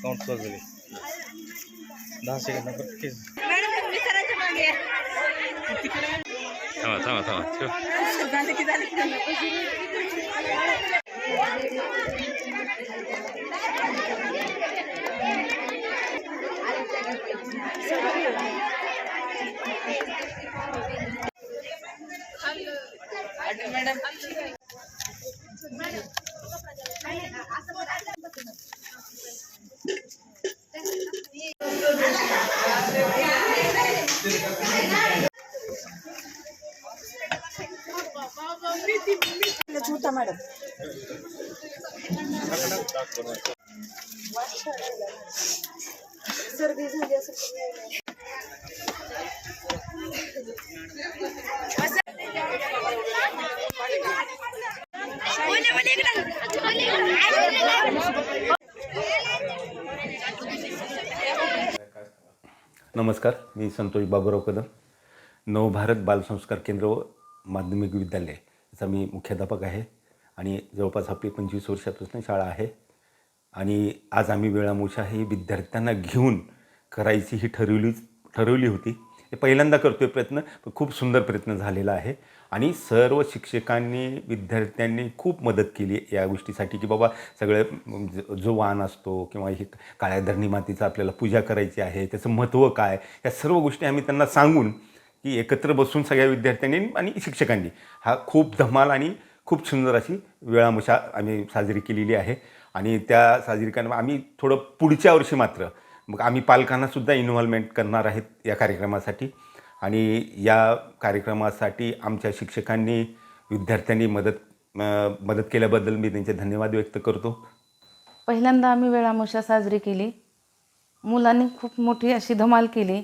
Count कर झाले 10 second पटके थांबा थांबा थांबा मॅडम झूठा मॅडम सर्दी झाली असं नमस्कार, मी संतोष बाबूराव कदम, नवभारत बालसंस्कार केंद्र व माध्यमिक विद्यालय याचा मी मुख्याध्यापक आहे आणि जवळपास आपली 25 वर्षापासून शाळा आहे. आणि आज आम्ही वेळामुशा ही विद्यार्थ्यांना घेऊन करायची ही ठरवली होती. हे पहिल्यांदा करतोय प्रयत्न, पण खूप सुंदर प्रयत्न झालेला आहे आणि सर्व शिक्षकांनी विद्यार्थ्यांनी खूप मदत केली या गोष्टीसाठी की बाबा सगळं जो वाण असतो किंवा ही काळ्या धरणी मातीचं आपल्याला पूजा करायची आहे, त्याचं महत्त्व काय, या सर्व गोष्टी आम्ही त्यांना सांगून की एकत्र बसून सगळ्या विद्यार्थ्यांनी आणि शिक्षकांनी हा खूप धमाल आणि खूप सुंदर अशी वेळामुशा आम्ही साजरी केलेली आहे. आणि त्या साजरी करण्यात आम्ही थोडं पुढच्या वर्षी मात्र मग आम्ही पालकांनासुद्धा इन्व्हॉल्वमेंट करणार आहेत या कार्यक्रमासाठी. आणि या कार्यक्रमासाठी आमच्या शिक्षकांनी विद्यार्थ्यांनी मदत केल्याबद्दल मी त्यांचे धन्यवाद व्यक्त करतो. पहिल्यांदा आम्ही वेळामुशा साजरी केली. मुलांनी खूप मोठी अशी धमाल केली.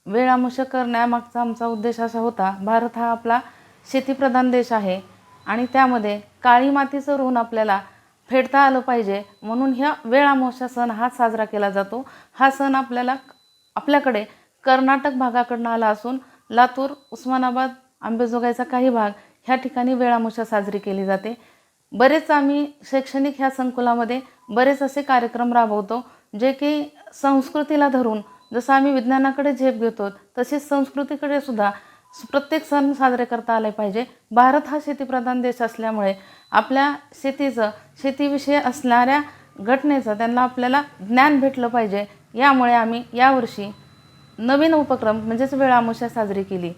वेळामुशा करण्यामागचा आमचा उद्देश असा होता, भारत हा आपला शेतीप्रधान देश आहे आणि त्यामध्ये काळी मातीचं ऋण आपल्याला फेडता आलं पाहिजे म्हणून ह्या वेळामुशा सण हा साजरा केला जातो. हा सण आपल्याकडे कर्नाटक भागाकडून आला असून लातूर, उस्मानाबाद, अंबेजोगाईचा काही भाग ह्या ठिकाणी वेळामुशा साजरी केली जाते. बरेच आम्ही शैक्षणिक ह्या संकुलामध्ये बरेच असे कार्यक्रम राबवतो जे की संस्कृतीला धरून, जसं आम्ही विज्ञानाकडे झेप घेतो तसेच संस्कृतीकडे सुद्धा प्रत्येक सण साजरे करता आले पाहिजे. भारत हा शेतीप्रधान देश असल्यामुळे आपल्या शेतीविषयी असणाऱ्या घटनेचं त्यांना आपल्याला ज्ञान भेटलं पाहिजे. यामुळे आम्ही यावर्षी नवीन उपक्रम म्हणजेच वेळामुशा साजरी केली.